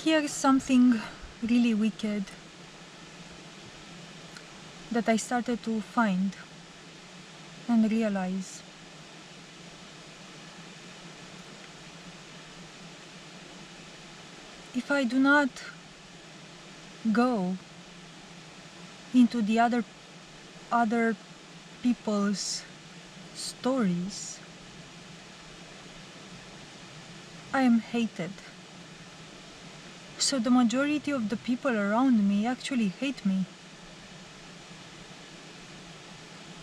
Here's something really wicked that I started to find and realize. If I do not go into the other people's stories, I am hated. So the majority of the people around me actually hate me.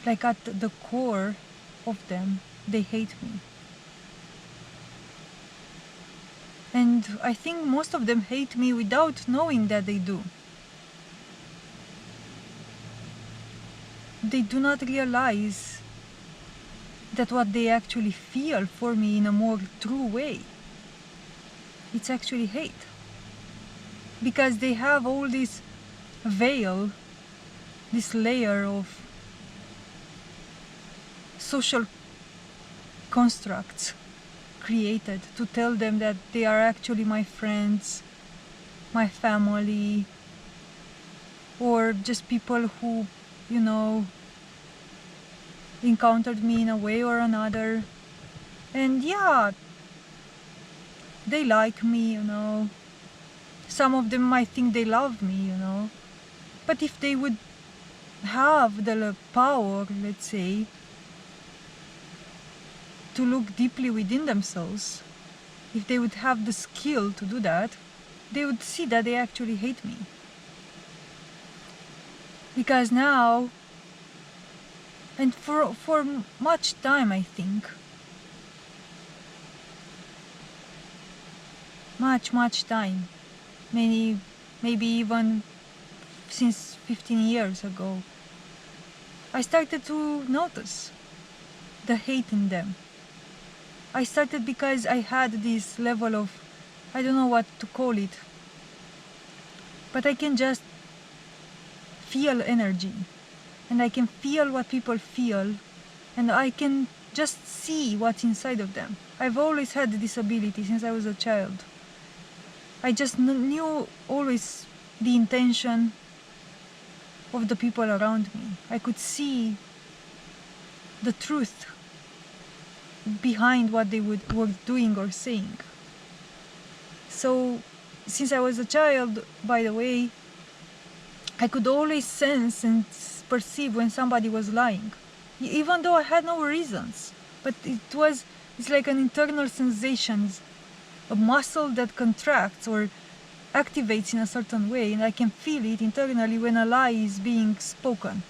Like at the core of them, they hate me. And I think most of them hate me without knowing that they do. They do not realize that what they actually feel for me in a more true way, it's actually hate. Because they have all this veil, this layer of social constructs created to tell them that they are actually my friends, my family, or just people who, encountered me in a way or another. And yeah, they like me, Some of them might think they love me, But if they would have the power, let's say, to look deeply within themselves, if they would have the skill to do that, they would see that they actually hate me. Because now, and for much time, I think, much time, maybe even since 15 years ago, I started to notice the hate in them. I started because I had this level of, I don't know what to call it, but I can just feel energy, and I can feel what people feel, and I can just see what's inside of them. I've always had this ability since I was a child. I just knew always the intention of the people around me. I could see the truth behind what they were doing or saying. So, since I was a child, by the way, I could always sense and perceive when somebody was lying, even though I had no reasons. But it's like an internal sensation, a muscle that contracts or activates in a certain way, and I can feel it internally when a lie is being spoken.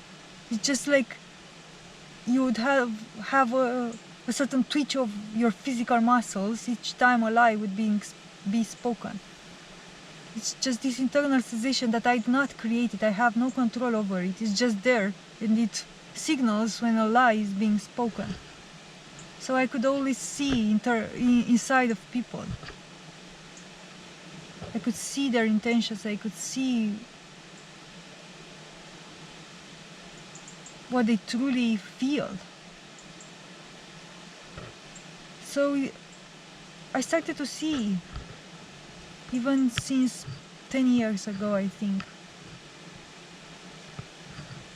It's just like you would have a certain twitch of your physical muscles each time a lie would be spoken. It's just this internal sensation that I did not create it. I have no control over it. It's just there, and it signals when a lie is being spoken. So I could always see inside of people. I could see their intentions. I could see what they truly feel. So I started to see, even since 10 years ago, I think,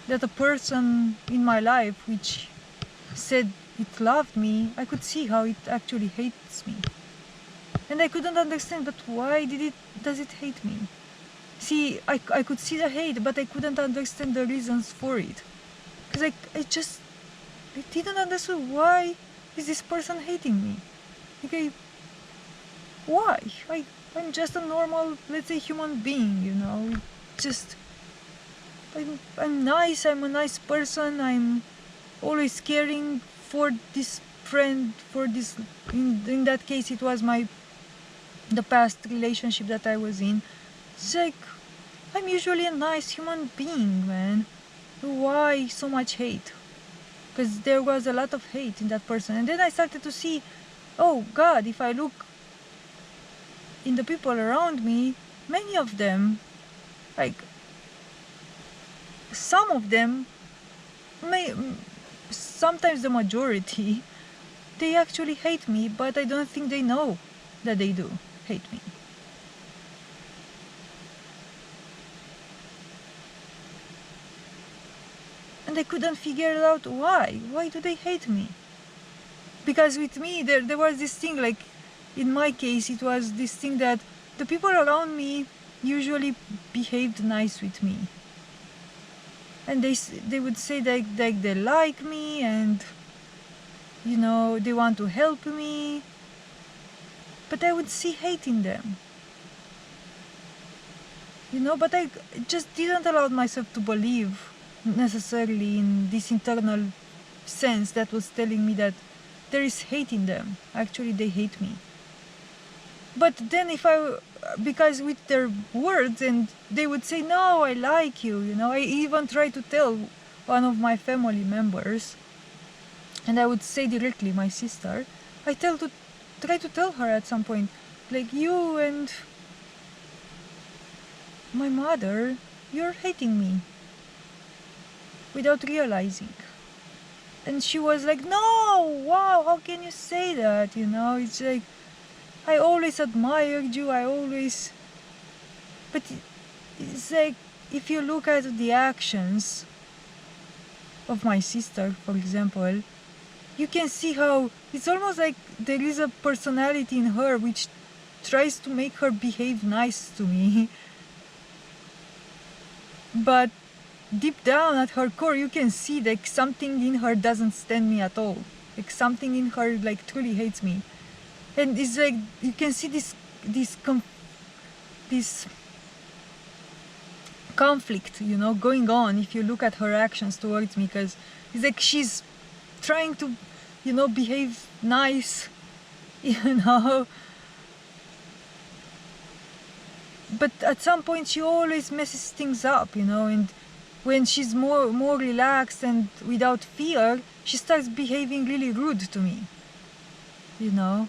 that a person in my life which said it loved me, I could see how it actually hates me. And I couldn't understand, but why does it hate me? See, I could see the hate, but I couldn't understand the reasons for it. Because I didn't understand why is this person hating me. Okay, why? I'm just a normal, let's say, human being, Just, I'm nice, I'm a nice person, I'm always caring for this friend, for this, in that case it was the past relationship that I was in. It's like, I'm usually a nice human being, man. Why so much hate? Because there was a lot of hate in that person. And then I started to see, oh God, if I look in the people around me, many of them, like, some of them, sometimes the majority, they actually hate me, but I don't think they know that they do hate me. And I couldn't figure out why. Why do they hate me? Because with me, there was this thing, like, in my case, it was this thing that the people around me usually behaved nice with me. And they would say that they like me and, you know, they want to help me. But I would see hate in them. You know, but I just didn't allow myself to believe necessarily in this internal sense that was telling me that there is hate in them. Actually, they hate me. But then because with their words, and they would say, no, I like you, you know. I even tried to tell one of my family members, and I would say directly, my sister, try to tell her at some point, like, you and my mother, you're hating me, without realizing. And she was like, no, wow, how can you say that, you know? It's like, I always admired you, but it's like, if you look at the actions of my sister, for example, you can see how it's almost like there is a personality in her which tries to make her behave nice to me. But deep down at her core, you can see like something in her doesn't stand me at all. Like something in her like truly hates me. And it's like you can see this conflict, you know, going on if you look at her actions towards me, because it's like she's trying to, you know, behave nice, you know, but at some point she always messes things up, you know. And when she's more relaxed and without fear, she starts behaving really rude to me, you know.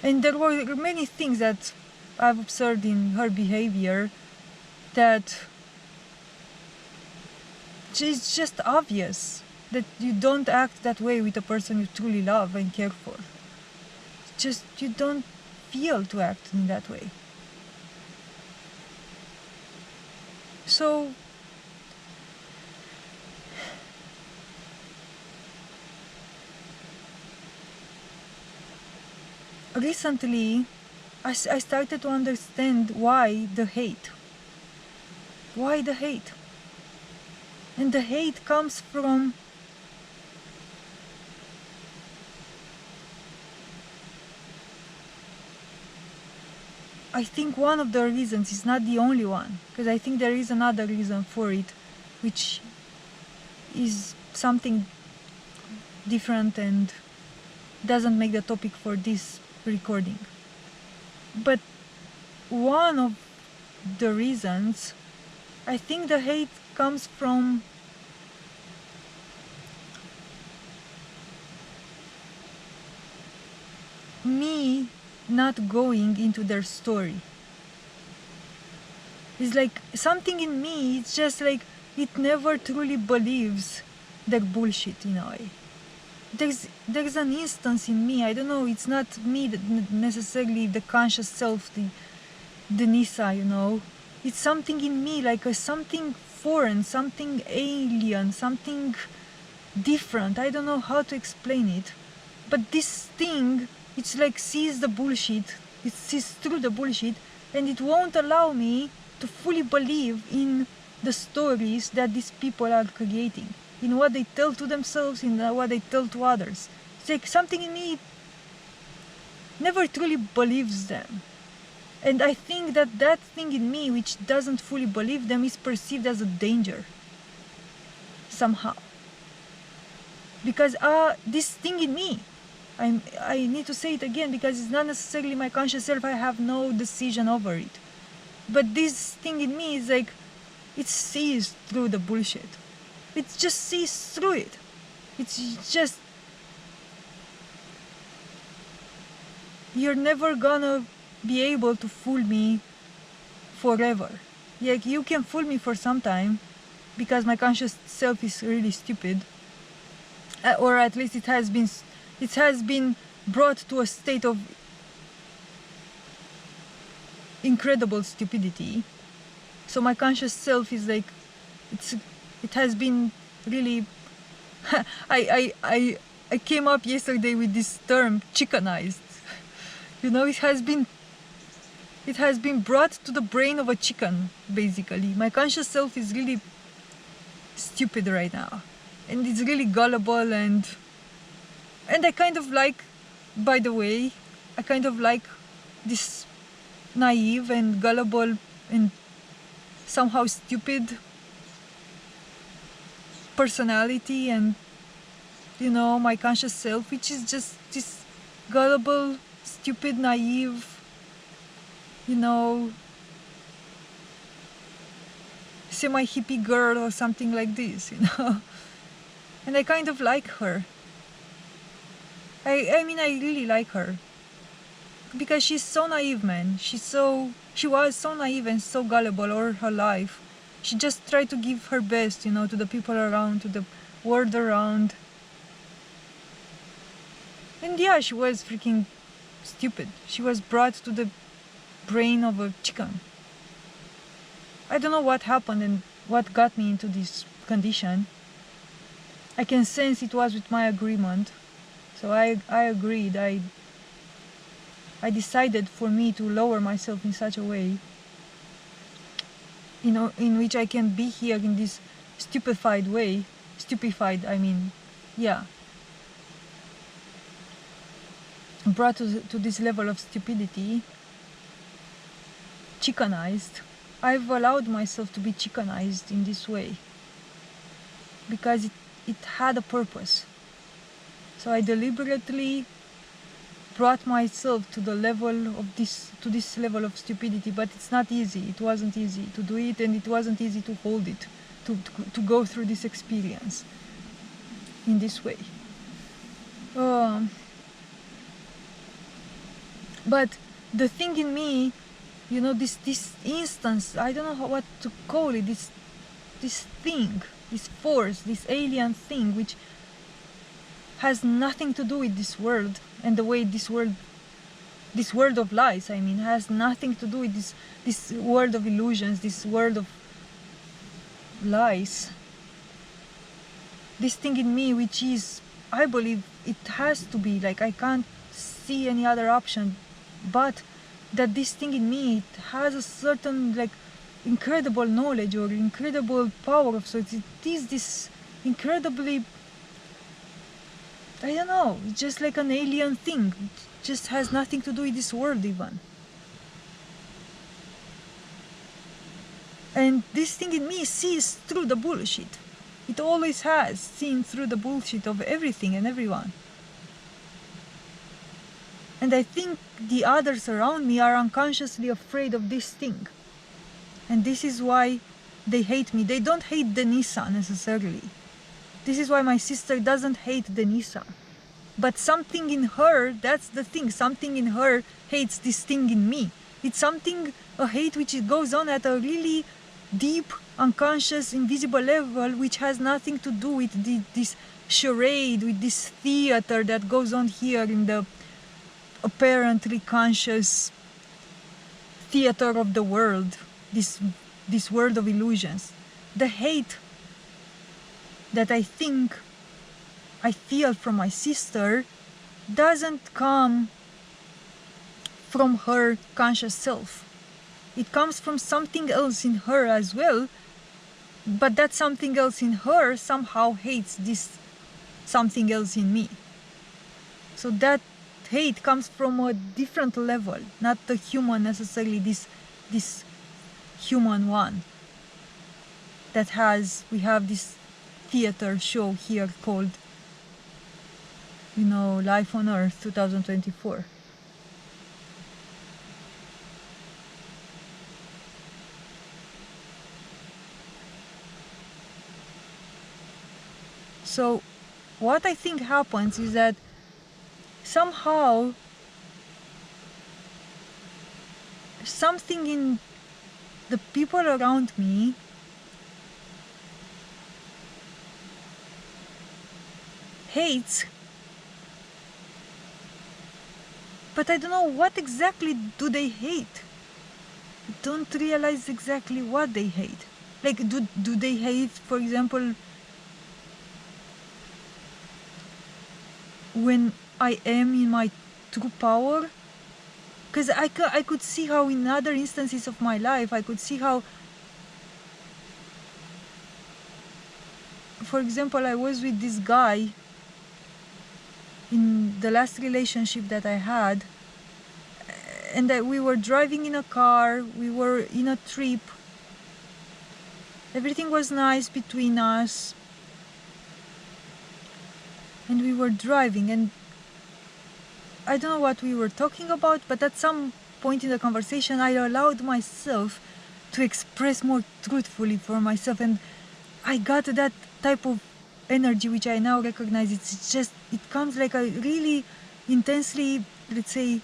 And there were many things that I've observed in her behavior that it's just obvious that you don't act that way with a person you truly love and care for. Just you don't feel to act in that way. So recently I started to understand why the hate. Why the hate? And the hate comes from I think one of the reasons is not the only one, because I think there is another reason for it, which is something different and doesn't make the topic for this recording. But one of the reasons, I think the hate comes from me not going into their story. It's like something in me, it's just like it never truly believes their bullshit in a way. There's an instance in me, I don't know, it's not me that necessarily the conscious self, the Nisa, you know. It's something in me, like something foreign, something alien, something different. I don't know how to explain it. But this thing, it's like sees the bullshit, it sees through the bullshit, and it won't allow me to fully believe in the stories that these people are creating, in what they tell to themselves, in what they tell to others. It's like something in me never truly believes them. And I think that thing in me which doesn't fully believe them is perceived as a danger somehow. Because this thing in me, I need to say it again because it's not necessarily my conscious self, I have no decision over it. But this thing in me is like, it sees through the bullshit. It just sees through it. It's just, you're never gonna be able to fool me forever. Like, you can fool me for some time because my conscious self is really stupid, or at least it has been brought to a state of incredible stupidity. So my conscious self is like it has been really I came up yesterday with this term, chickenized. You know, it has been brought to the brain of a chicken, basically. My conscious self is really stupid right now, and it's really gullible, and I kind of like, by the way, I kind of like this naive and gullible and somehow stupid personality, and you know, my conscious self, which is just this gullible, stupid, naive, you know, semi-hippie girl or something like this, you know. And I kind of like her. I mean, I really like her. Because she's so naive, man. She was so naive and so gullible all her life. She just tried to give her best, you know, to the people around, to the world around. And yeah, she was freaking stupid. She was brought to the brain of a chicken. I don't know what happened and what got me into this condition. I can sense it was with my agreement. So I agreed. I decided for me to lower myself in such a way, you know, in which I can be here in this stupefied way. Stupefied, I mean, yeah. Brought to this level of stupidity, chickenized. I've allowed myself to be chickenized in this way because it had a purpose. So I deliberately brought myself to the level of this level of stupidity, but it's not easy. It wasn't easy to do it, and it wasn't easy to hold it, to go through this experience in this way. But the thing in me, you know, this instance, I don't know what to call it, this thing, this force, this alien thing, which has nothing to do with this world and the way this world of lies, I mean, has nothing to do with this world of illusions, this world of lies. This thing in me, which is, I believe it has to be, like, I can't see any other option, but that this thing in me, it has a certain, like, incredible knowledge or incredible power of sorts. It is this incredibly, I don't know, it's just like an alien thing. It just has nothing to do with this world even. And this thing in me sees through the bullshit. It always has seen through the bullshit of everything and everyone. And I think the others around me are unconsciously afraid of this thing. And this is why they hate me. They don't hate Denisa necessarily. This is why my sister doesn't hate Denisa. But something in her, that's the thing, something in her hates this thing in me. It's something, a hate which goes on at a really deep, unconscious, invisible level, which has nothing to do with this charade, with this theater that goes on here in the apparently conscious theater of the world, this world of illusions. The hate that I think I feel from my sister doesn't come from her conscious self. It comes from something else in her as well, but that something else in her somehow hates this something else in me. So that hate comes from a different level, not the human necessarily, this human one that we have this theater show here called, you know, Life on Earth 2024. So what I think happens is that somehow something in the people around me hates, but I don't know what exactly do they hate. I don't realize exactly what they hate. Like, do they hate, for example, when I am in my true power? Because I could see how in other instances of my life, I could see how, for example, I was with this guy in the last relationship that I had, and that we were driving in a car, we were in a trip, everything was nice between us, and we were driving, and I don't know what we were talking about, but at some point in the conversation I allowed myself to express more truthfully for myself, and I got that type of energy which I now recognize. It's just, it comes like a really intensely, let's say,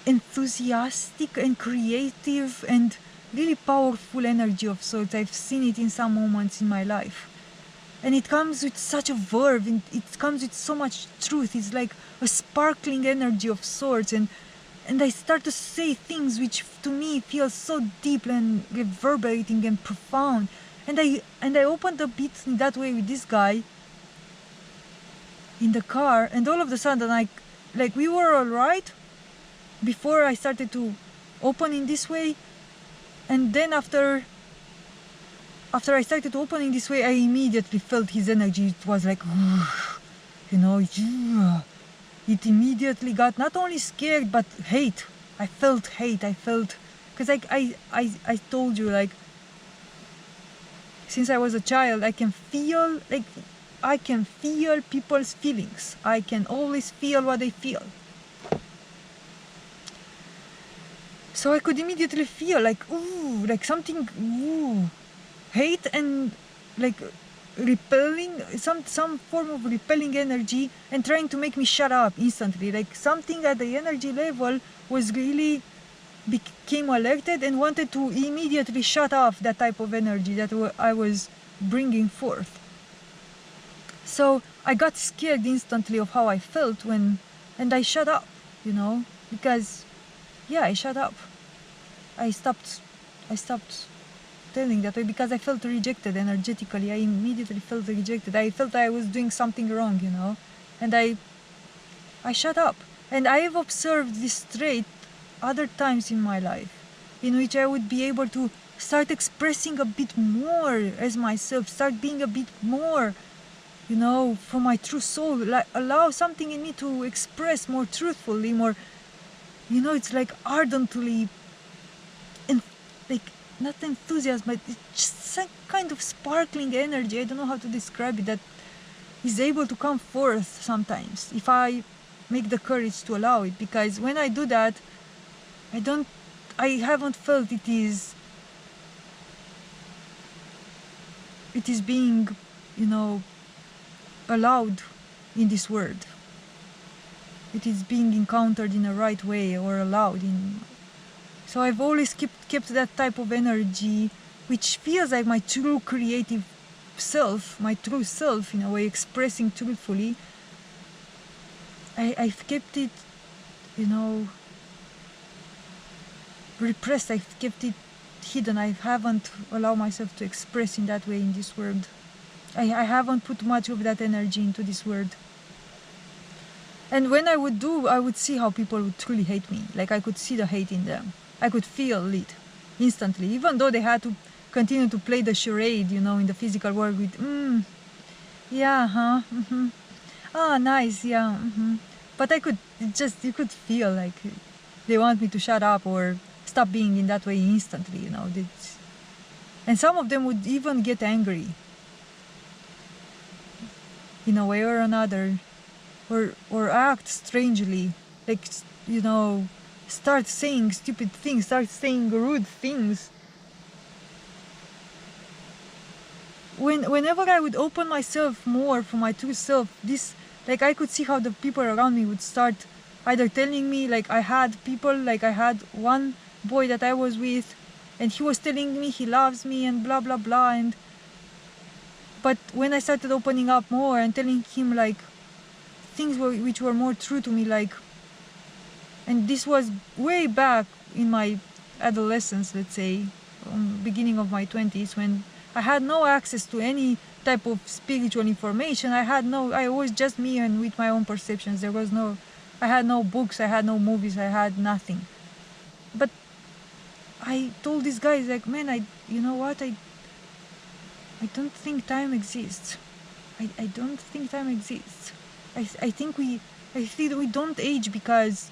enthusiastic and creative and really powerful energy of sorts. I've seen it in some moments in my life. And it comes with such a verve, and it comes with so much truth. It's like a sparkling energy of sorts, and I start to say things which to me feel so deep and reverberating and profound. And I opened a bit in that way with this guy in the car, and all of a sudden, like we were alright before I started to open in this way, and then after I started opening this way, I immediately felt his energy. It was like, you know, it immediately got not only scared, but hate. I felt hate. I felt, because I told you, like, since I was a child, I can feel people's feelings. I can always feel what they feel. So I could immediately feel like, ooh, like something, ooh, hate and like repelling, some form of repelling energy, and trying to make me shut up instantly. Like something at the energy level was really became alerted and wanted to immediately shut off that type of energy that I was bringing forth. So I got scared instantly of how I felt and I shut up, you know, because I shut up. I stopped telling that way because I felt rejected energetically. I immediately felt rejected. I felt I was doing something wrong, you know, and I shut up. And I have observed this trait other times in my life, in which I would be able to start expressing a bit more as myself, start being a bit more, you know, from my true soul, like allow something in me to express more truthfully, more, you know, it's like ardently, and like not enthusiasm, but it's just some kind of sparkling energy. I don't know how to describe it, that is able to come forth sometimes if I make the courage to allow it. Because when I do that, I haven't felt it is being, you know, allowed in this world. It is being encountered in a right way or allowed in. So I've always kept that type of energy, which feels like my true creative self, my true self in a way, expressing truthfully. I've kept it, you know, repressed. I've kept it hidden. I haven't allowed myself to express in that way in this world. I haven't put much of that energy into this world. And when I would see how people would truly hate me. Like I could see the hate in them. I could feel it instantly, even though they had to continue to play the charade, you know, in the physical world with, yeah, huh, ah, nice, yeah, But you could feel like they want me to shut up or stop being in that way instantly, you know. And some of them would even get angry in a way or another, or act strangely, like, you know, start saying stupid things, start saying rude things. Whenever I would open myself more for my true self, like I could see how the people around me would start either telling me, like I had one boy that I was with, and he was telling me he loves me and blah blah blah, but when I started opening up more and telling him like things which were more true to me, like, and this was way back in my adolescence, let's say, beginning of my 20s, when I had no access to any type of spiritual information. I was just me and with my own perceptions. I had no books, I had no movies, I had nothing. But I told these guys, like, man, you know what, I don't think time exists. I don't think time exists. I think we don't age because,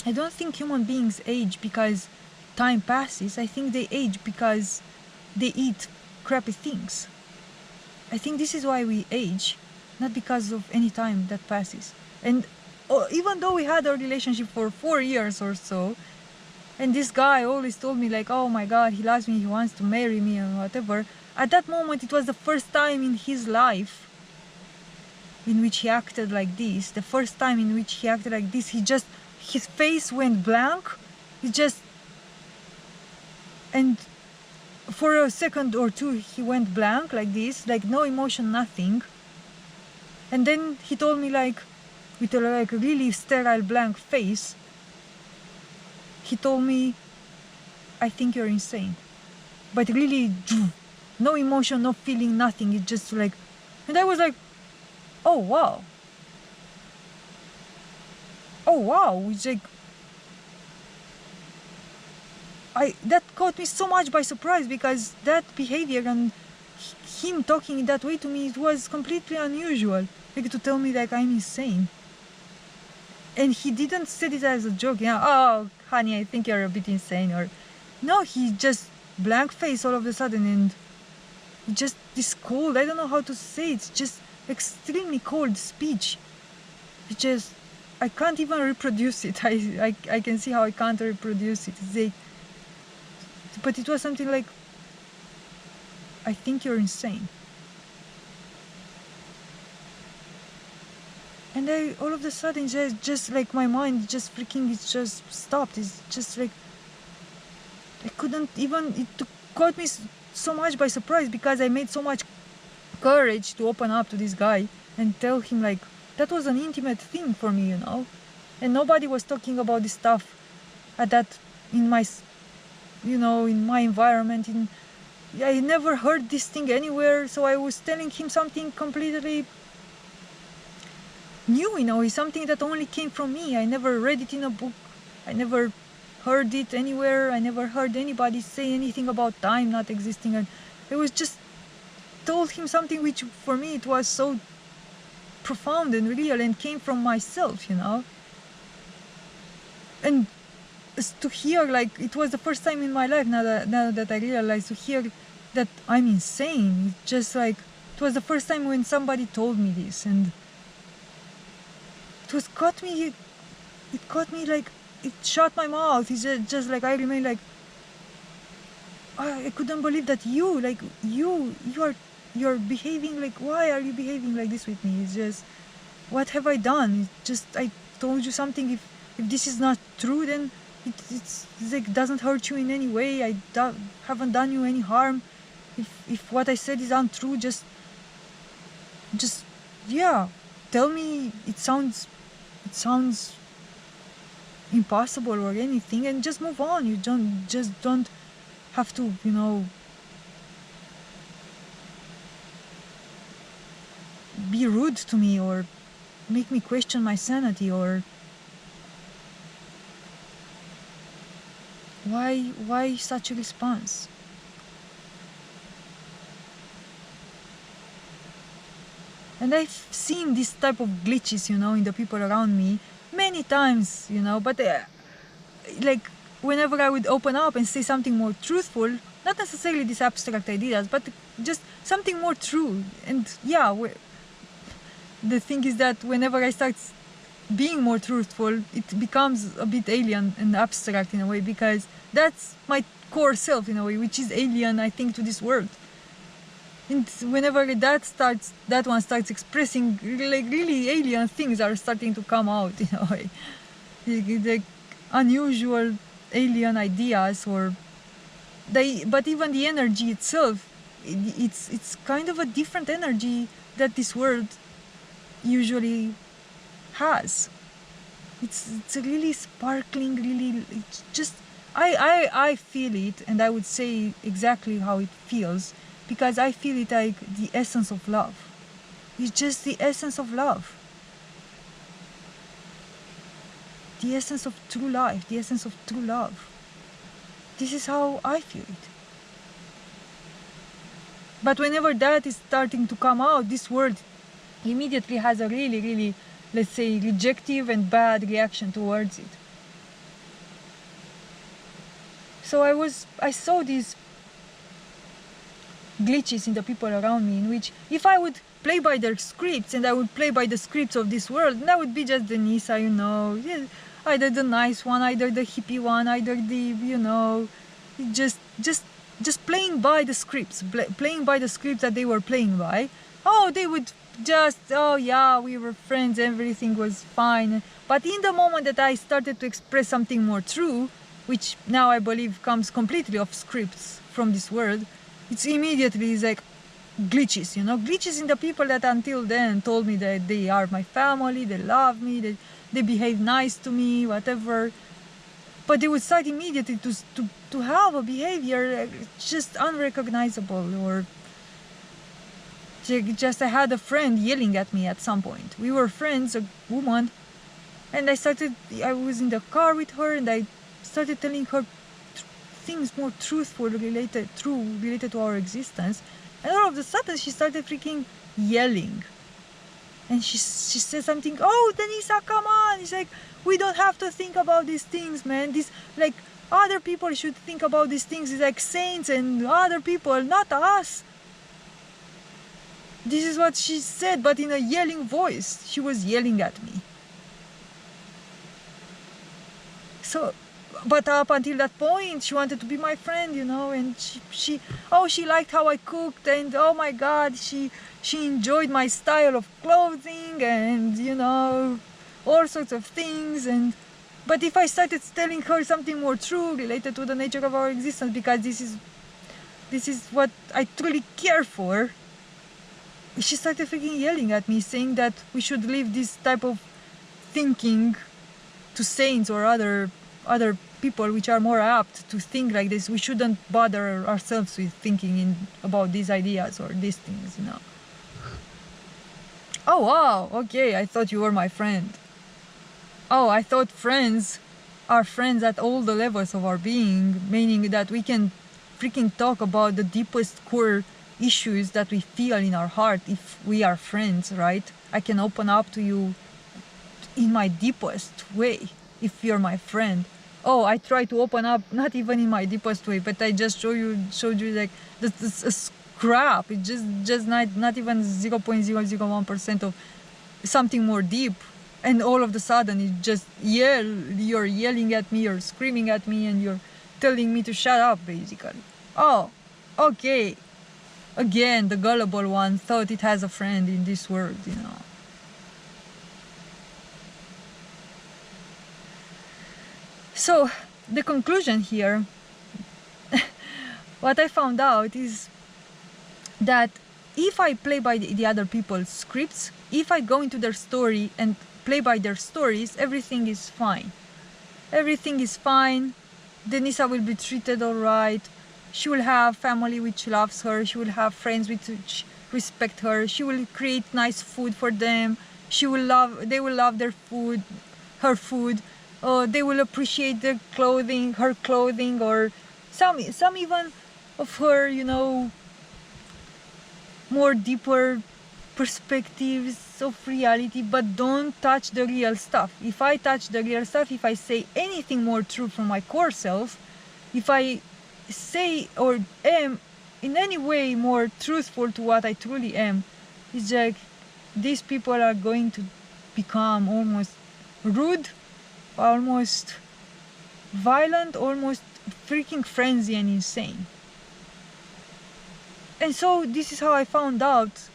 I don't think human beings age because time passes. I think they age because they eat crappy things. I think this is why we age, not because of any time that passes. And even though we had a relationship for 4 years or so, and this guy always told me, like, oh my God, he loves me, he wants to marry me and whatever. At that moment, it was the first time in his life in which he acted like this. The first time in which he acted like this, his face went blank. And for a second or two, he went blank like this, like no emotion, nothing. And then he told me, like, with a really sterile blank face, he told me, I think you're insane. But really, no emotion, no feeling, nothing. It's just like, and I was like, oh wow. Oh wow. It's like, that caught me so much by surprise, because that behavior and him talking in that way to me, it was completely unusual. Like, to tell me, like, I'm insane. And he didn't say it as a joke, oh honey, I think you're a bit insane, or no, he just blank face all of a sudden, and just this cold, I don't know how to say it, it's just extremely cold speech. It just, I can't even reproduce it. I can see how I can't reproduce it. It's like, but it was something like, I think you're insane. And all of a sudden, just like my mind just freaking, it just stopped. It's just like, I couldn't even, it caught me so much by surprise, because I made so much courage to open up to this guy and tell him, like, that was an intimate thing for me, and nobody was talking about this stuff at that, in my environment. I never heard this thing anywhere, so I was telling him something completely new, something that only came from me. I never read it in a book, I never heard it anywhere, I never heard anybody say anything about time not existing, and I was just told him something which for me it was so profound and real and came from myself, and to hear, like, it was the first time in my life, now that I realized, to hear that I'm insane. It's just like, it was the first time when somebody told me this, and it caught me like, it shut my mouth. It's just like, I remained like, I couldn't believe that you're behaving like, why are you behaving like this with me? It's just, what have I done? It's just, I told you something. If this is not true, then it's like, doesn't hurt you in any way. I haven't done you any harm. If what I said is untrue, just tell me. It sounds impossible or anything, and just move on. You don't have to, be rude to me or make me question my sanity, or why such a response? And I've seen this type of glitches, in the people around me many times, but like, whenever I would open up and say something more truthful, not necessarily these abstract ideas, but just something more true. And the thing is that whenever I start being more truthful, it becomes a bit alien and abstract in a way, because that's my core self in a way, which is alien, I think, to this world. And whenever that one starts expressing, like, really alien things are starting to come out in a way, like unusual alien ideas, but even the energy itself, it's kind of a different energy that this world usually has. It's really sparkling, really, it's just I feel it, and I would say exactly how it feels, because I feel it like the essence of love. It's just the essence of love. The essence of true life, the essence of true love. This is how I feel it. But whenever that is starting to come out, this word immediately has a really, really, let's say, rejective and bad reaction towards it. So I saw these glitches in the people around me, in which if I would play by their scripts, and I would play by the scripts of this world, and I would be just the Nisa, either the nice one, either the hippie one, either the, just playing by the scripts, playing by the scripts that they were playing by. Oh, they would just, oh yeah, we were friends, everything was fine. But in the moment that I started to express something more true, which now I believe comes completely off scripts from this world, it's immediately like glitches, glitches in the people that until then told me that they are my family, they love me, they behave nice to me, whatever. But they would start immediately to have a behavior just unrecognizable, or just I had a friend yelling at me at some point. We were friends, a woman, and I was in the car with her, and I started telling her things more truthful related to our existence, and all of a sudden she started freaking yelling, and she said something. Oh, Denisa, come on! It's like, we don't have to think about these things, man. This, like, other people should think about these things. It's like saints and other people, not us. This is what she said, but in a yelling voice. She was yelling at me. So, but up until that point, she wanted to be my friend, and she liked how I cooked, and oh my God, she enjoyed my style of clothing, and all sorts of things. But if I started telling her something more true related to the nature of our existence, because this is what I truly care for, she started freaking yelling at me, saying that we should leave this type of thinking to saints or other people which are more apt to think like this. We shouldn't bother ourselves with thinking about these ideas or these things, Oh wow, okay, I thought you were my friend. Oh, I thought friends are friends at all the levels of our being, meaning that we can freaking talk about the deepest core issues that we feel in our heart if we are friends, right? I can open up to you in my deepest way if you're my friend. Oh, I try to open up, not even in my deepest way, but I just showed you like this a scrap. It's just not even 0.001% of something more deep. And all of a sudden it just you're yelling at me, you're screaming at me, and you're telling me to shut up, basically. Oh, okay. Again, the gullible one thought it has a friend in this world, So, the conclusion here, what I found out is that if I play by the other people's scripts, if I go into their story and play by their stories, everything is fine. Everything is fine. Denisa will be treated alright. She will have family which loves her. She will have friends which respect her. She will create nice food for them. They will love their food, her food. They will appreciate her clothing, or some even of her, more deeper perspectives of reality, but don't touch the real stuff. If I touch the real stuff, if I say anything more true from my core self, if I say or am in any way more truthful to what I truly am, it's like these people are going to become almost rude, almost violent, almost freaking frenzy and insane. And so this is how I found out,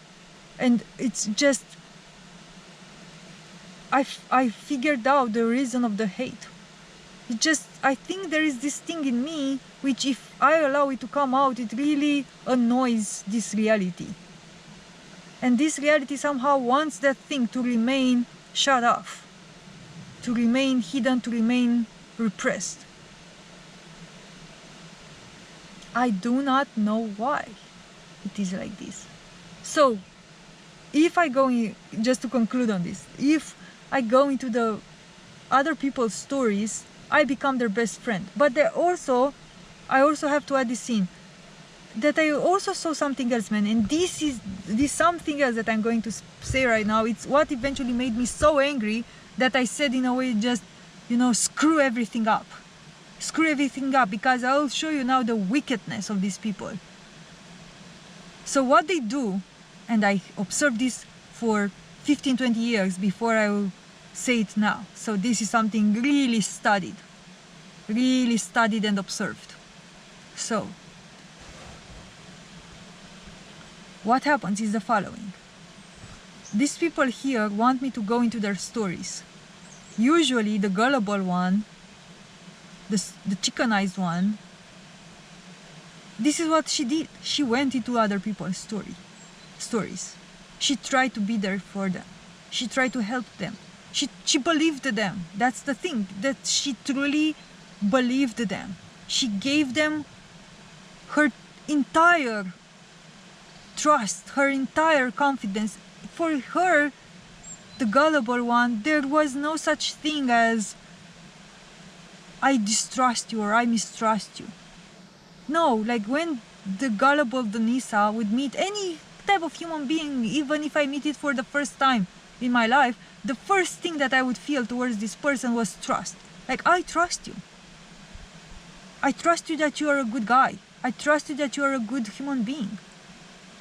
and it's just I figured out the reason of the hate. I think there is this thing in me which, if I allow it to come out, it really annoys this reality. And this reality somehow wants that thing to remain shut off, to remain hidden, to remain repressed. I do not know why it is like this. So, if I go in, just to conclude on this, if I go into the other people's stories, I become their best friend. But I also have to add this in, that I also saw something else, man. And this something else that I'm going to say right now. It's what eventually made me so angry that I said, in a way, just, screw everything up. Screw everything up, because I'll show you now the wickedness of these people. So what they do, and I observed this for 15-20 years before I will say it now. So this is something really studied and observed. So what happens is the following. These people here want me to go into their stories. Usually the gullible one, the chickenized one, this is what she did. She went into other people's stories. She tried to be there for them. She tried to help them. She believed them. That's the thing, that she truly believed them. She gave them her entire trust, her entire confidence. For her, the gullible one, there was no such thing as I distrust you or I mistrust you. No, like when the gullible Denisa would meet any type of human being, even if I meet it for the first time in my life, the first thing that I would feel towards this person was trust. Like, I trust you. I trust you that you are a good guy. I trust you that you are a good human being.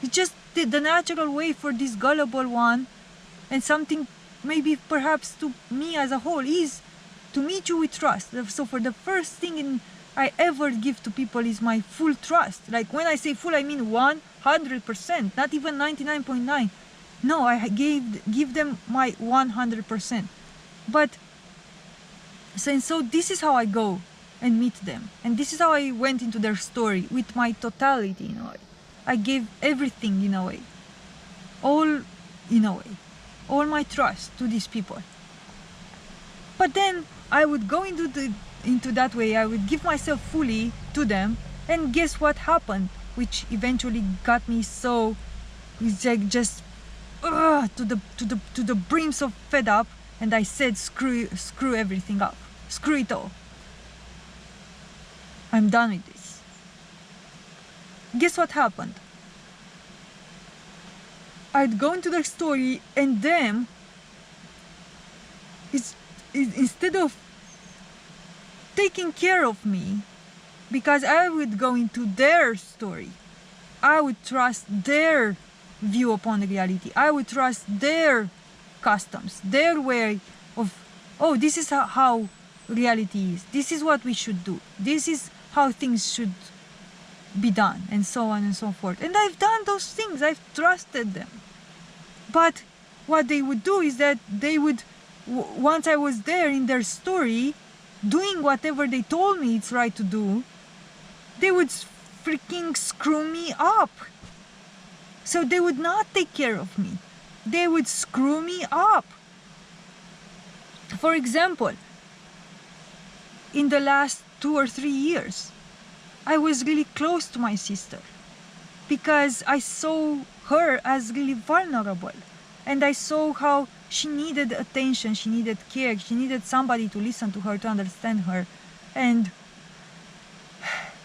It's just the natural way for this gullible one, and something maybe perhaps to me as a whole, is to meet you with trust. So for the first thing I ever give to people is my full trust. Like when I say full, I mean 100%, not even 99.9. No, I give them my 100%. But so this is how I go and meet them, and this is how I went into their story, with my totality in a way. I gave everything in a way, all my trust to these people. But then I would go into that way. I would give myself fully to them, and guess what happened, which eventually got me so, it's like just to the brims of fed up, and I said, screw everything up, screw it all. I'm done with this. Guess what happened? I'd go into their story, and them, instead of taking care of me, because I would go into their story, I would trust their view upon reality. I would trust their customs, their way of, oh, this is how reality is. This is what we should do. This is how things should be done, and so on and so forth. And I've done those things. I've trusted them. But what they would do is that they would, once I was there in their story, doing whatever they told me it's right to do, they would freaking screw me up. So they would not take care of me. They would screw me up. For example, in the last 2 or 3 years, I was really close to my sister because I saw her as really vulnerable, and I saw how she needed attention, she needed care, she needed somebody to listen to her, to understand her. And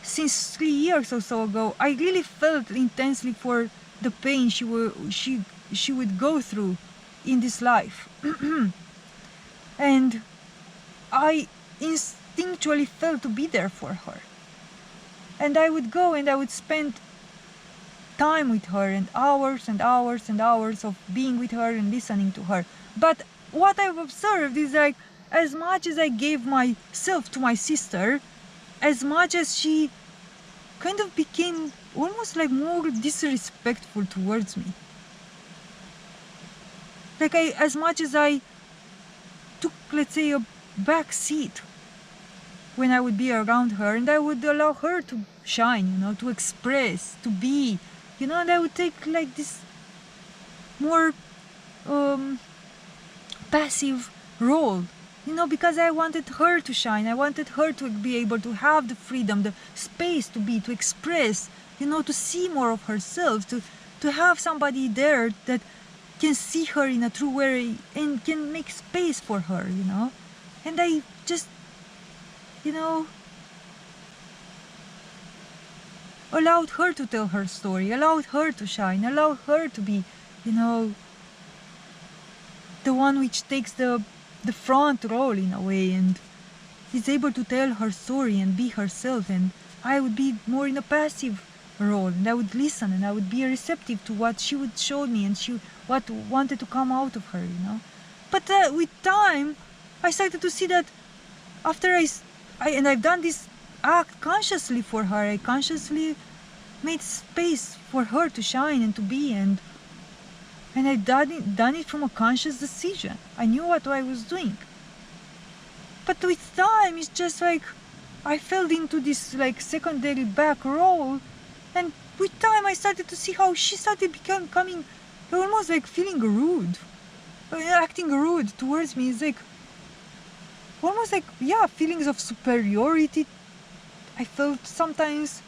since 3 years or so ago, I really felt intensely for the pain she would go through in this life. And I instinctually felt to be there for her. And I would go and I would spend time with her, and hours and hours and hours of being with her and listening to her. But what I've observed is, like, as much as I gave myself to my sister, as much as she kind of became almost like more disrespectful towards me. Like, as much as I took, let's say, a back seat when I would be around her, and I would allow her to shine, to express, to be, and I would take like this more passive role You know, because I wanted her to shine. I wanted her to be able to have the freedom, the space to be, to express, you know, to see more of herself, to have somebody there that can see her in a true way and can make space for her, you know. And I just, you know, allowed her to tell her story, allowed her to shine, allowed her to be, you know, the one which takes the front role in a way and is able to tell her story and be herself, and I would be more in a passive role, and I would listen and I would be receptive to what she would show me and what wanted to come out of her, you know. But with time I started to see that after and I've done this act consciously for her, I consciously made space for her to shine and to be, and I done it from a conscious decision. I knew what I was doing. But with time, it's just like I fell into this like secondary back role, and with time I started to see how she started becoming almost like feeling rude, acting rude towards me. It's like almost like, yeah, feelings of superiority I felt sometimes.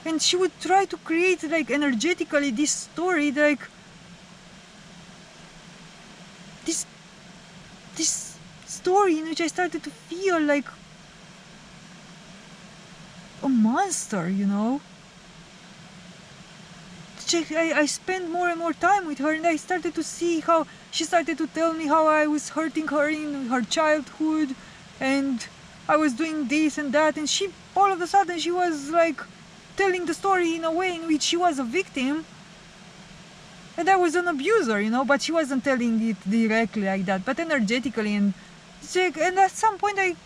And she would try to create like energetically this story, like this story in which I started to feel like a monster, you know. I spent more and more time with her, and I started to see how she started to tell me how I was hurting her in her childhood, and I was doing this and that, and she all of a sudden she was like telling the story in a way in which she was a victim and I was an abuser, you know, but she wasn't telling it directly like that, but energetically. And at some point I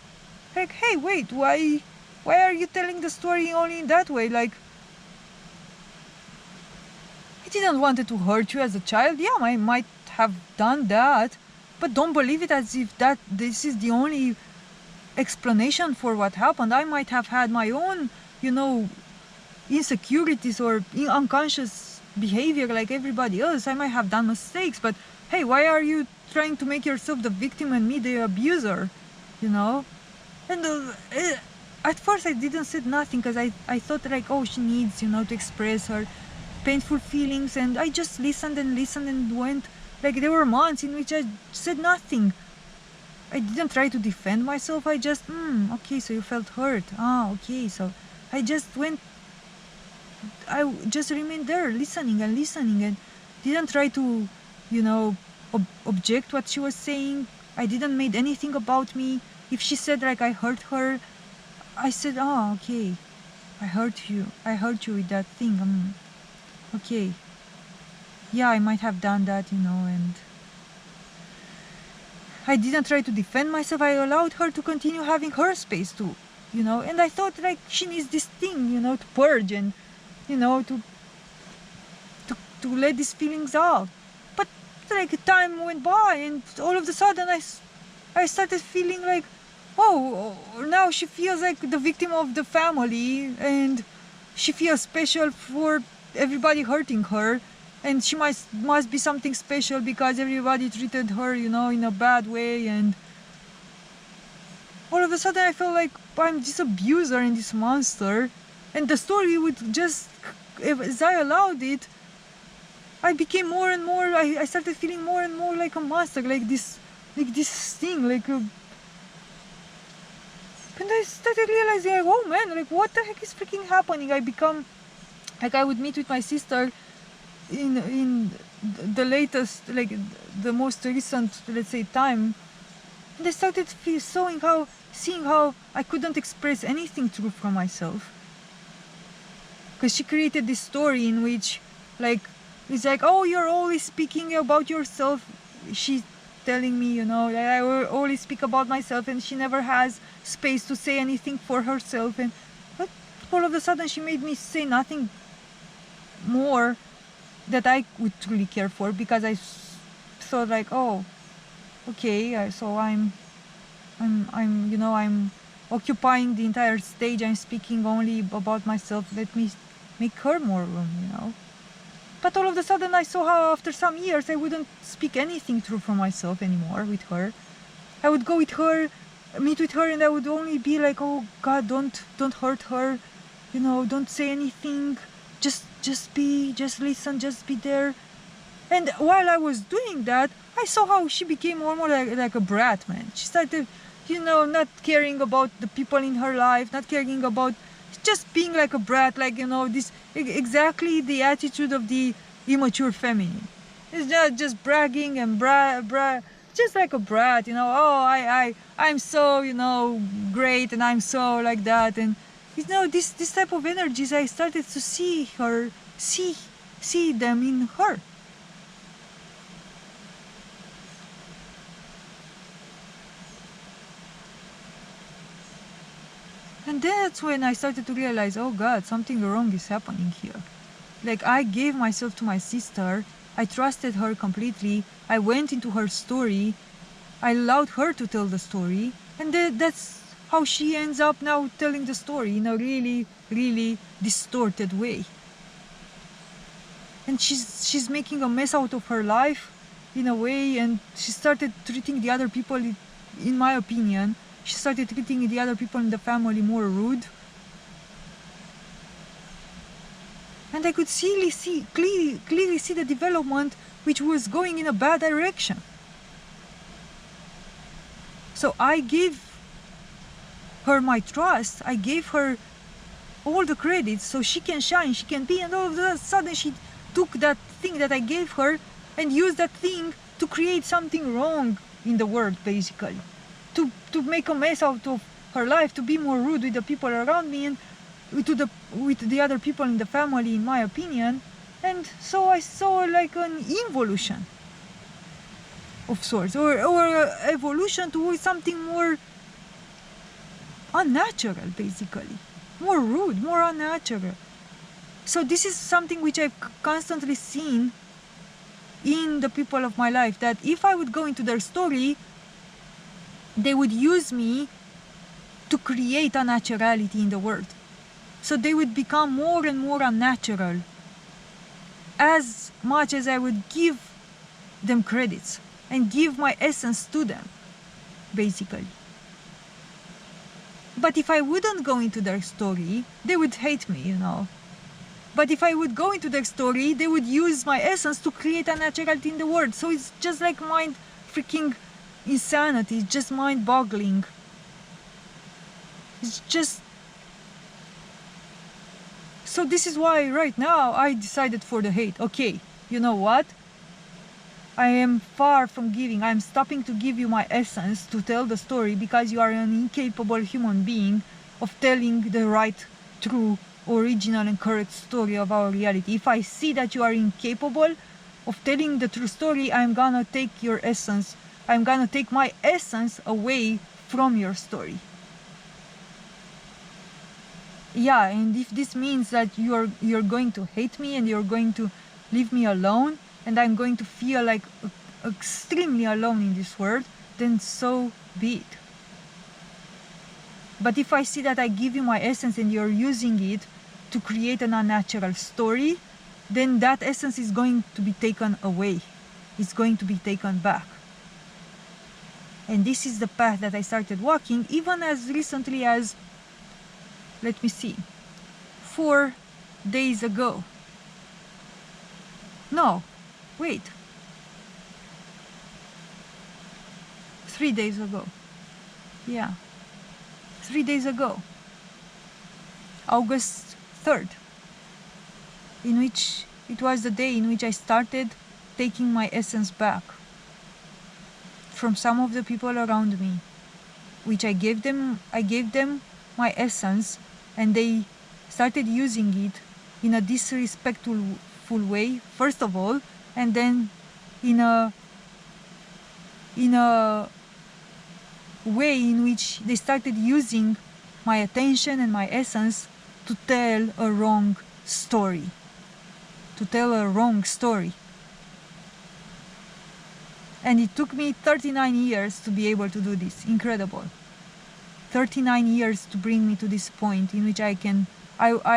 like, hey, wait, why are you telling the story only in that way? Like, I didn't want to hurt you as a child. Yeah, I might have done that, but don't believe it as if this is the only explanation for what happened. I might have had my own, you know, insecurities or unconscious behavior like everybody else. I might have done mistakes, but hey, why are you trying to make yourself the victim and me the abuser, you know? And at first I didn't say nothing because I thought like, oh, she needs, you know, to express her painful feelings, and I just listened and went. Like, there were months in which I said nothing. I didn't try to defend myself. I just, okay, so you felt hurt. Okay, so I just went. I just remained there, listening and didn't try to, you know, object what she was saying. I didn't make anything about me. If she said like I hurt her, I said, okay, I hurt you with that thing. Okay, yeah, I might have done that, you know, and I didn't try to defend myself. I allowed her to continue having her space too, you know, and I thought like she needs this thing, you know, to purge and, you know, to let these feelings out. But like time went by, and all of a sudden I started feeling like, oh, now she feels like the victim of the family, and she feels special for everybody hurting her, and she must be something special because everybody treated her, you know, in a bad way. And all of a sudden I felt like I'm this abuser and this monster. And the story would just, as I allowed it, I became more and more, I started feeling more and more like a monster, like this thing, like and I started realizing, like, oh man, like what the heck is freaking happening? I become, like, I would meet with my sister in the latest, like the most recent, let's say, time, and I started seeing how I couldn't express anything true from myself. Because she created this story in which, like, it's like, oh, you're always speaking about yourself. She's telling me, you know, that I will always speak about myself, and she never has space to say anything for herself. And but all of a sudden, she made me say nothing more that I would truly care for, because I thought like, oh, okay, so I'm, you know, I'm occupying the entire stage. I'm speaking only about myself. Let me make her more room, you know. But all of a sudden I saw how after some years I wouldn't speak anything true for myself anymore with her. I would go with her, meet with her, and I would only be like, oh God, don't hurt her, you know, don't say anything, just listen, just be there. And while I was doing that, I saw how she became more and more like a brat, man. She started, you know, not caring about the people in her life, not caring about, just being like a brat, like, you know, this exactly the attitude of the immature feminine. It's just bragging and just like a brat, you know. Oh, I'm so, you know, great, and I'm so like that, and you know, this type of energies, I started to see them in her. And that's when I started to realize, oh God, something wrong is happening here. Like, I gave myself to my sister, I trusted her completely, I went into her story, I allowed her to tell the story, and that's how she ends up now telling the story in a really, really distorted way. And she's making a mess out of her life in a way, and she started treating the other people, in my opinion, she started treating the other people in the family more rude. And I could clearly see the development which was going in a bad direction. So I gave her my trust, I gave her all the credit so she can shine, she can be, and all of a sudden she took that thing that I gave her and used that thing to create something wrong in the world, basically. To make a mess out of her life, to be more rude with the people around me and with the other people in the family, in my opinion. And so I saw like an involution of sorts, or evolution towards something more unnatural, basically. More rude, more unnatural. So this is something which I've constantly seen in the people of my life, that if I would go into their story, they would use me to create unnaturality in the world. So they would become more and more unnatural as much as I would give them credits and give my essence to them, basically. But if I wouldn't go into their story, they would hate me, you know. But if I would go into their story, they would use my essence to create unnaturality in the world. So it's just like mind freaking insanity. It's just mind-boggling. It's just... So this is why right now I decided for the hate. Okay, you know what? I am far from giving. I'm stopping to give you my essence to tell the story, because you are an incapable human being of telling the right, true, original and correct story of our reality. If I see that you are incapable of telling the true story, I'm gonna take your essence. I'm gonna take my essence away from your story. Yeah, and if this means that you're going to hate me and you're going to leave me alone, and I'm going to feel like extremely alone in this world, then so be it. But if I see that I give you my essence and you're using it to create an unnatural story, then that essence is going to be taken away. It's going to be taken back. And this is the path that I started walking, even as recently as, let me see, 4 days ago. No, wait. 3 days ago. Yeah. 3 days ago. August 3rd. In which it was the day in which I started taking my essence back from some of the people around me, which I gave them my essence, and they started using it in a disrespectful way, first of all, and then in a way in which they started using my attention and my essence to tell a wrong story. And it took me 39 years to be able to do this. Incredible. 39 years to bring me to this point in which I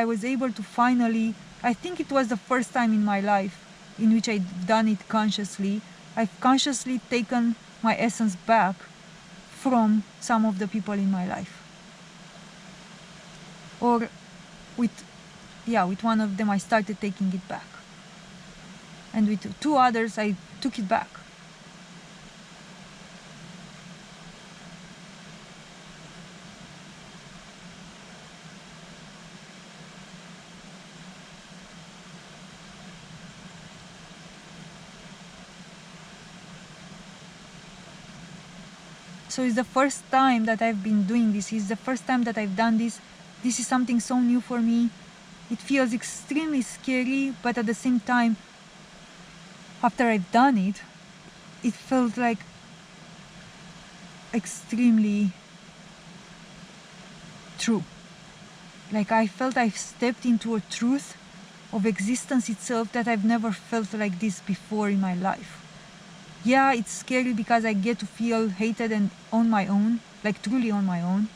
was able to finally I think it was the first time in my life in which I've done it consciously. I've consciously taken my essence back from some of the people in my life. Or with one of them I started taking it back. And with two others I took it back. So it's the first time that I've been doing this. It's the first time that I've done this. This is something so new for me. It feels extremely scary, but at the same time, after I've done it, it felt like extremely true. Like I felt I've stepped into a truth of existence itself that I've never felt like this before in my life. Yeah, it's scary because I get to feel hated and on my own, like truly on my own.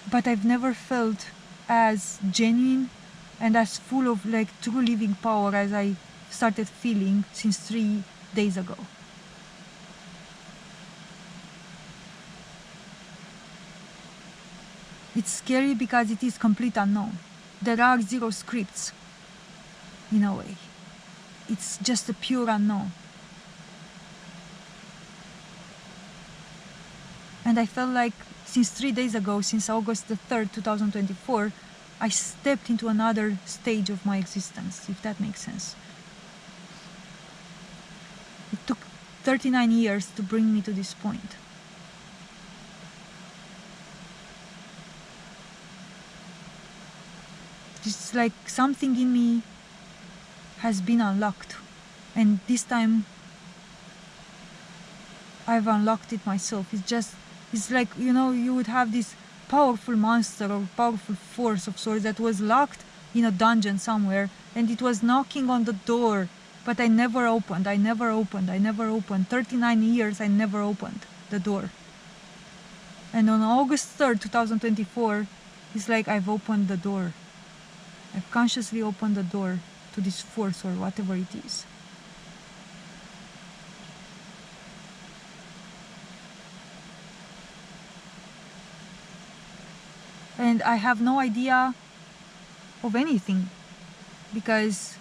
But I've never felt as genuine and as full of like true living power as I started feeling since 3 days ago. It's scary because it is complete unknown. There are zero scripts, in a way. It's just a pure unknown. And I felt like since 3 days ago, since August the 3rd, 2024, I stepped into another stage of my existence, if that makes sense. It took 39 years to bring me to this point. It's like something in me has been unlocked, and this time I've unlocked it myself. It's like, you know, you would have this powerful monster or powerful force of sorts that was locked in a dungeon somewhere, and it was knocking on the door, but I never opened. 39 years I never opened the door. And on August 3rd, 2024, it's like I've opened the door. I've consciously opened the door to this force or whatever it is. And I have no idea of anything, because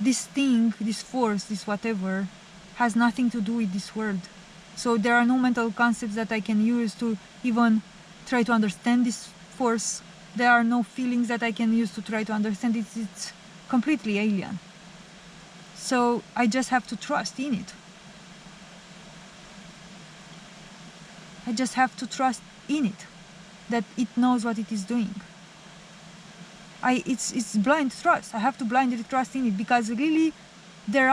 this thing, this force, this whatever, has nothing to do with this world. So there are no mental concepts that I can use to even try to understand this force. There are no feelings that I can use to try to understand it. It's completely alien. So I just have to trust in it. I just have to trust in it, that it knows what it is doing. It's blind trust. I have to blindly trust in it, because really there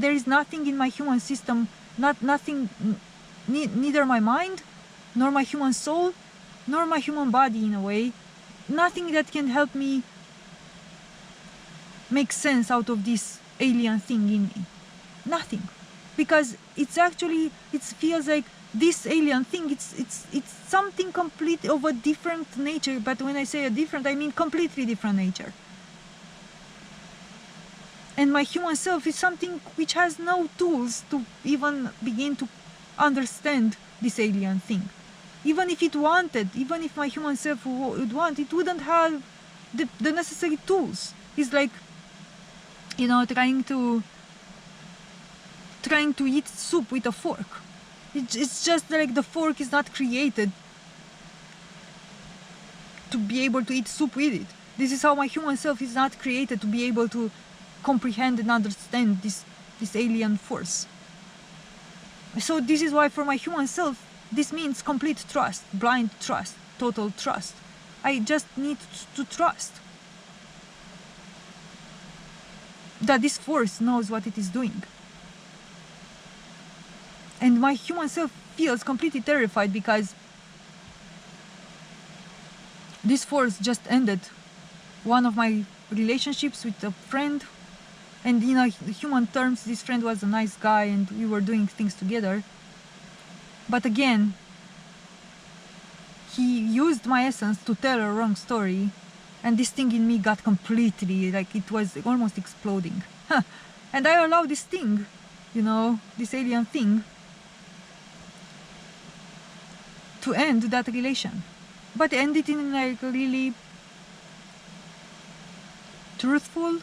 is nothing in my human system, neither my mind, nor my human soul, nor my human body in a way, nothing that can help me make sense out of this alien thing in me. Nothing. Because it feels like this alien thing, it's something complete of a different nature. But when I say a different, I mean completely different nature. And my human self is something which has no tools to even begin to understand this alien thing. Even if it wanted, even if my human self would want, it wouldn't have the necessary tools. It's like, you know, trying to eat soup with a fork. It's just like the fork is not created to be able to eat soup with it. This is how my human self is not created to be able to comprehend and understand this alien force. So this is why for my human self, this means complete trust, blind trust, total trust. I just need to trust that this force knows what it is doing. And my human self feels completely terrified because this force just ended one of my relationships with a friend. And in human terms, this friend was a nice guy and we were doing things together. But again, he used my essence to tell a wrong story, and this thing in me got completely, like, it was almost exploding. And I allowed this thing, this alien thing, to end that relation. But end it in like a really truthful,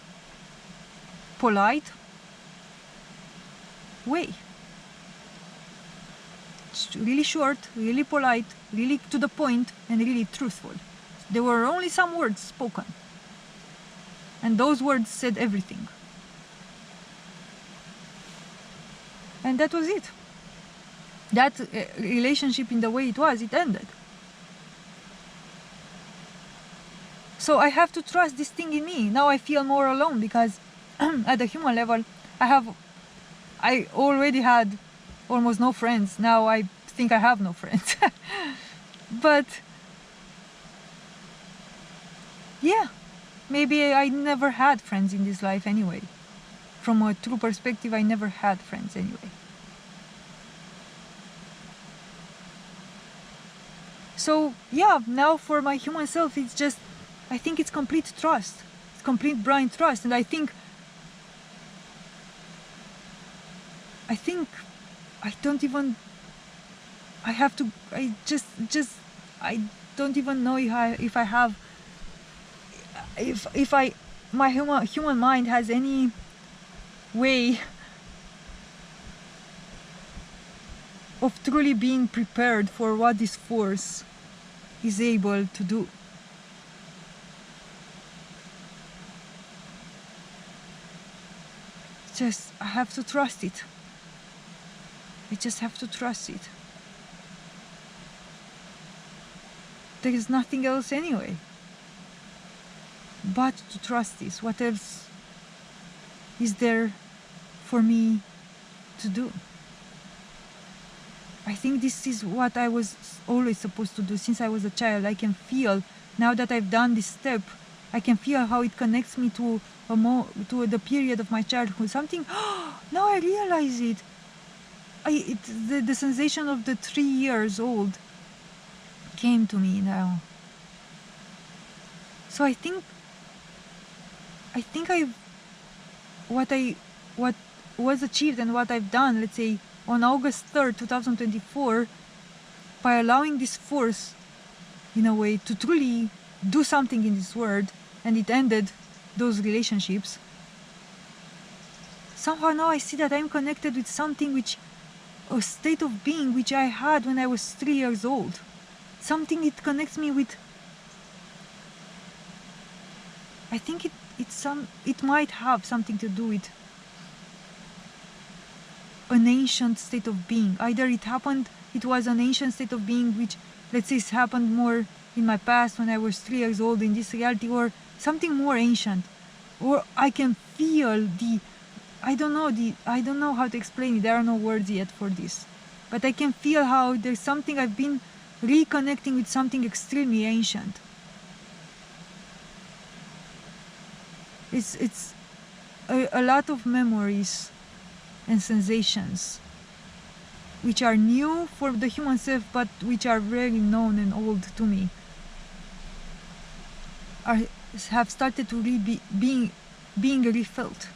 polite way. It's really short, really polite, really to the point, and really truthful. There were only some words spoken, and those words said everything. And that was it. That relationship, in the way it was, it ended. So I have to trust this thing in me. Now I feel more alone because at the human level, I already had almost no friends. Now I think I have no friends. But yeah, maybe I never had friends in this life anyway. From a true perspective, I never had friends anyway. So yeah, now for my human self, it's just, I think it's complete trust. It's complete blind trust. And I think I don't even, I don't even know if my human mind has any way of truly being prepared for what this force is able to do. Just, I have to trust it. I just have to trust it. There is nothing else anyway but to trust this. What else is there for me to do? I think this is what I was always supposed to do since I was a child. I can feel, now that I've done this step, I can feel how it connects me to the period of my childhood. Something, now I realize it. The sensation of the 3 years old came to me now. So I think what was achieved and what I've done, let's say, on August 3rd, 2024, by allowing this force, in a way, to truly do something in this world, and it ended those relationships. Somehow now I see that I'm connected with something a state of being which I had when I was 3 years old. Something it connects me with. I think it might have something to do with an ancient state of being. Either it was an ancient state of being which, let's say, happened more in my past when I was 3 years old in this reality, or something more ancient. Or I can feel I don't know how to explain it. There are no words yet for this. But I can feel how there's something, I've been reconnecting with something extremely ancient. It's a lot of memories and sensations which are new for the human self, but which are very known and old to me, have started to being refelt.